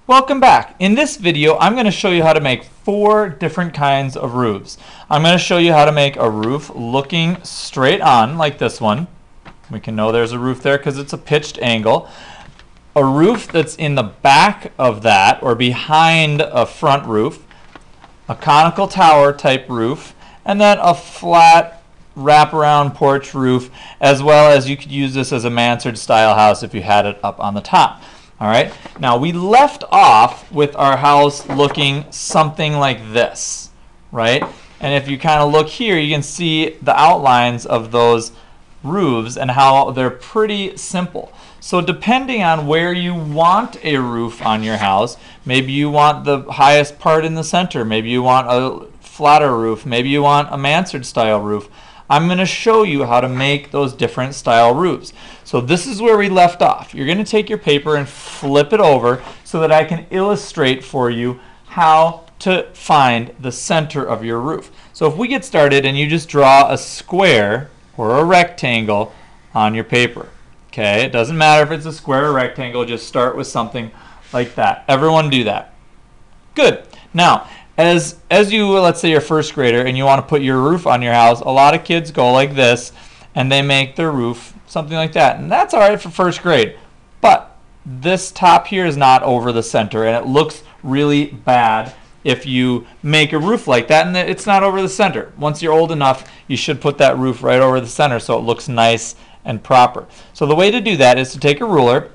Welcome back. In this video, I'm going to show you how to make 4 different kinds of roofs. I'm going to show you how to make a roof looking straight on, like this one. We can know there's a roof there because it's a pitched angle. A roof that's in the back of that or behind a front roof. A conical tower type roof. And then a flat wraparound porch roof, as well as you could use this as a Mansard style house if you had it up on the top. All right, now we left off with our house looking something like this, right? And if you kind of look here, you can see the outlines of those roofs and how they're pretty simple. So depending on where you want a roof on your house, maybe you want the highest part in the center, maybe you want a flatter roof, maybe you want a Mansard style roof. I'm going to show you how to make those different style roofs. So this is where we left off. You're going to take your paper and flip it over so that I can illustrate for you how to find the center of your roof. So if we get started and you just draw a square or a rectangle on your paper. Okay, it doesn't matter if it's a square or rectangle, just start with something like that. Everyone do that. Good. Now, as you, let's say you're a first grader and you want to put your roof on your house, a lot of kids go like this and they make their roof something like that. And that's all right for first grade. But this top here is not over the center and it looks really bad if you make a roof like that and it's not over the center. Once you're old enough, you should put that roof right over the center so it looks nice and proper. So the way to do that is to take a ruler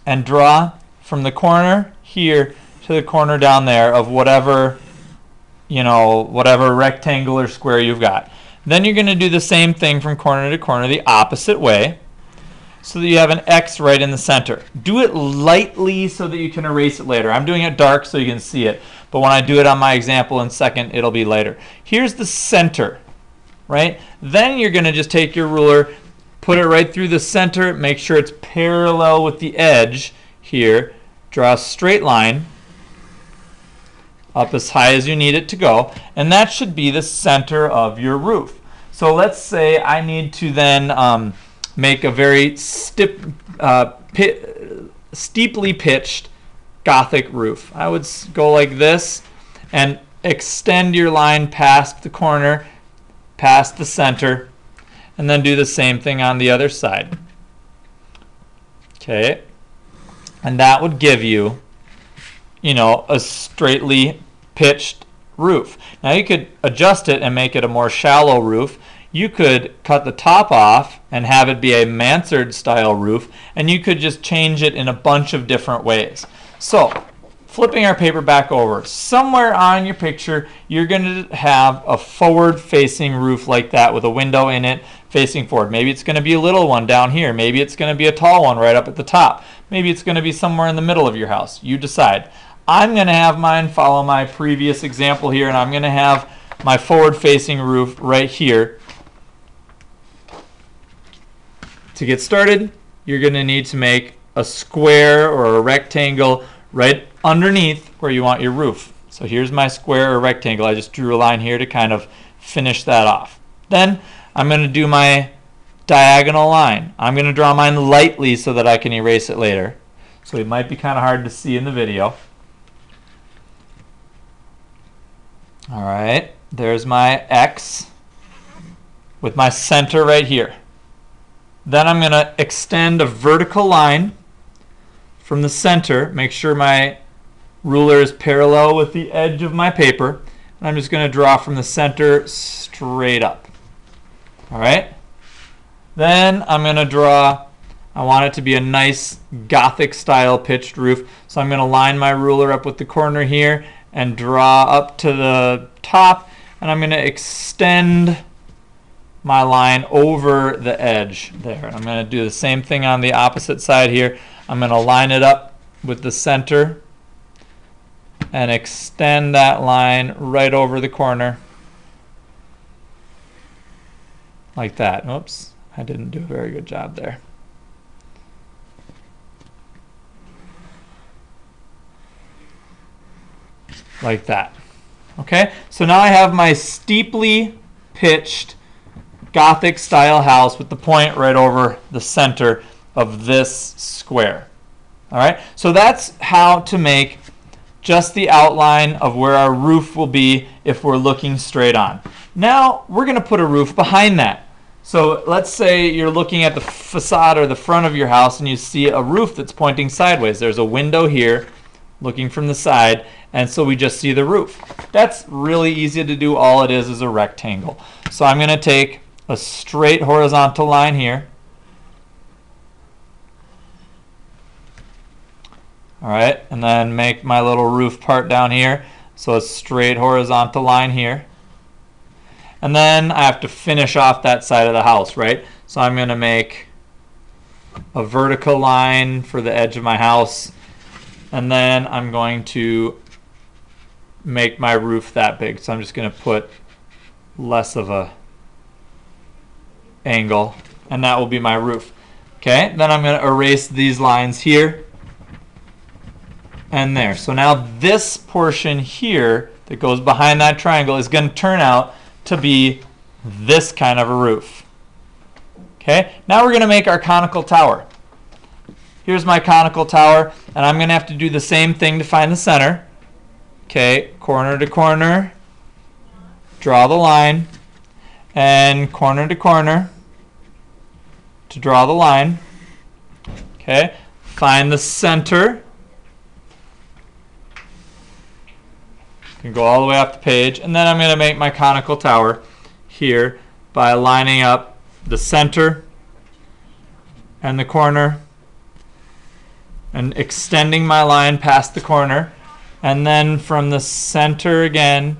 and draw from the corner here to the corner down there of whatever, whatever rectangle or square you've got. Then you're going to do the same thing from corner to corner the opposite way so that you have an X right in the center. Do it lightly so that you can erase it later. I'm doing it dark so you can see it, but when I do it on my example in second, it'll be lighter. Here's the center, right? Then you're going to just take your ruler, put it right through the center, make sure it's parallel with the edge here, draw a straight line up as high as you need it to go, and that should be the center of your roof. So let's say I need to then make a very steeply pitched Gothic roof. I would go like this and extend your line past the corner, past the center, and then do the same thing on the other side. Okay, and that would give you a straightly pitched roof. Now you could adjust it and make it a more shallow roof. You could cut the top off and have it be a Mansard style roof, and you could just change it in a bunch of different ways. So flipping our paper back over, somewhere on your picture you're going to have a forward facing roof like that with a window in it facing forward. Maybe it's going to be a little one down here. Maybe it's going to be a tall one right up at the top. Maybe it's going to be somewhere in the middle of your house. You decide. I'm going to have mine follow my previous example here, and I'm going to have my forward-facing roof right here. To get started, you're going to need to make a square or a rectangle right underneath where you want your roof. So here's my square or rectangle. I just drew a line here to kind of finish that off. Then I'm going to do my diagonal line. I'm going to draw mine lightly so that I can erase it later. So it might be kind of hard to see in the video. All right, there's my X with my center right here. Then I'm going to extend a vertical line from the center, make sure my ruler is parallel with the edge of my paper, and I'm just going to draw from the center straight up. All right, then I'm going to draw, I want it to be a nice Gothic style pitched roof, so I'm going to line my ruler up with the corner here and draw up to the top, and I'm going to extend my line over the edge there. And I'm going to do the same thing on the opposite side here. I'm going to line it up with the center and extend that line right over the corner like that. Oops, I didn't do a very good job there. Like that. Okay, so now I have my steeply pitched Gothic style house with the point right over the center of this square. All right, so that's how to make just the outline of where our roof will be if we're looking straight on. Now we're going to put a roof behind that. So let's say you're looking at the facade or the front of your house and you see a roof that's pointing sideways. There's a window here looking from the side, and so we just see the roof. That's really easy to do. All it is a rectangle. So I'm going to take a straight horizontal line here. All right, and then make my little roof part down here. So a straight horizontal line here. And then I have to finish off that side of the house, right? So I'm going to make a vertical line for the edge of my house. And then I'm going to make my roof that big. So I'm just going to put less of a angle, and that will be my roof. Okay, then I'm going to erase these lines here and there. So now this portion here that goes behind that triangle is going to turn out to be this kind of a roof. Okay, now we're going to make our conical tower. Here's my conical tower, and I'm going to have to do the same thing to find the center. Okay, corner to corner, draw the line, and corner to corner to draw the line. Okay, find the center. You can go all the way up the page, and then I'm going to make my conical tower here by lining up the center and the corner and extending my line past the corner, and then from the center again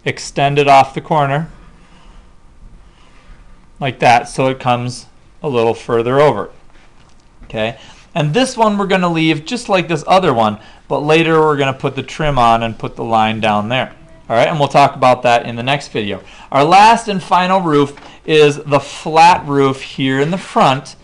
extend it off the corner like that, so it comes a little further over. Okay, and this one we're going to leave just like this other one, but later we're going to put the trim on and put the line down there. All right, and we'll talk about that in the next video. Our last and final roof is the flat roof here in the front,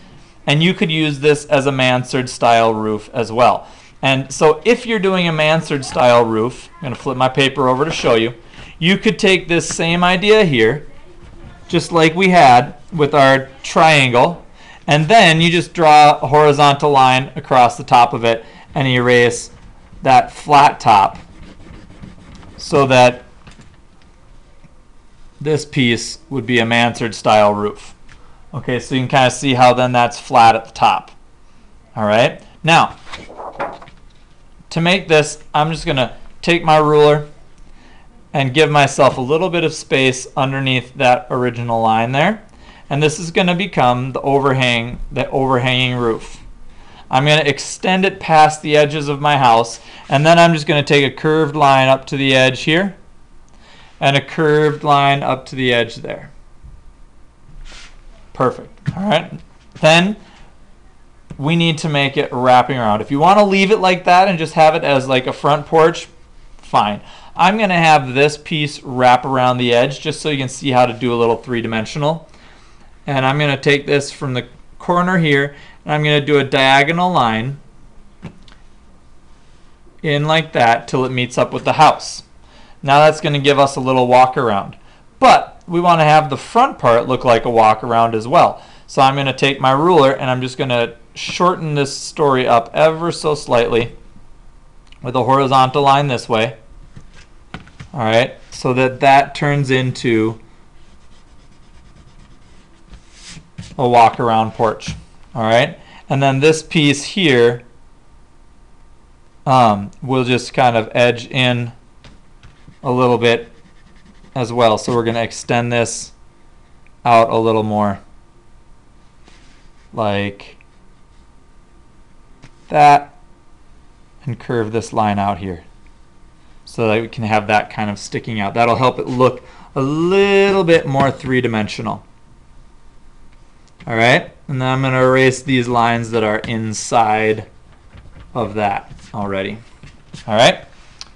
and you could use this as a mansard style roof as well. And so if you're doing a mansard style roof, I'm going to flip my paper over to show you, you could take this same idea here, just like we had with our triangle, and then you just draw a horizontal line across the top of it and erase that flat top so that this piece would be a mansard style roof. Okay, so you can kind of see how then that's flat at the top. All right, now to make this, I'm just going to take my ruler and give myself a little bit of space underneath that original line there, and this is going to become the overhanging roof. I'm going to extend it past the edges of my house, and then I'm just going to take a curved line up to the edge here and a curved line up to the edge there. Perfect. All right, then we need to make it wrapping around. If you want to leave it like that and just have it as like a front porch, fine. I'm going to have this piece wrap around the edge just so you can see how to do a little three-dimensional. And I'm going to take this from the corner here, and I'm going to do a diagonal line in like that till it meets up with the house. Now that's going to give us a little walk around. But we want to have the front part look like a walk around as well. So I'm going to take my ruler and I'm just going to shorten this story up ever so slightly with a horizontal line this way. All right, so that that turns into a walk around porch. All right, and then this piece here we'll just kind of edge in a little bit as well. So we're going to extend this out a little more like that and curve this line out here so that we can have that kind of sticking out. That'll help it look a little bit more three-dimensional. All right, and then I'm going to erase these lines that are inside of that already. All right,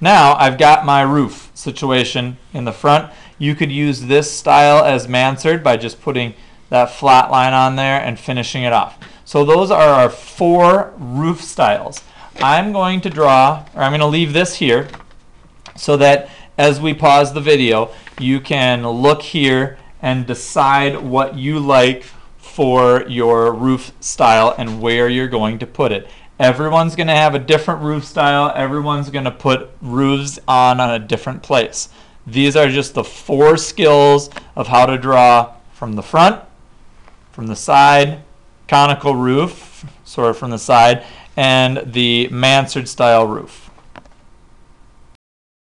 now I've got my roof situation in the front. You could use this style as mansard by just putting that flat line on there and finishing it off. So those are our 4 roof styles. I'm going to draw, or I'm going to leave this here so that as we pause the video, you can look here and decide what you like for your roof style and where you're going to put it. Everyone's going to have a different roof style. Everyone's going to put roofs on a different place. These are just the 4 skills of how to draw from the front, from the side, conical roof, sort of from the side, and the mansard style roof.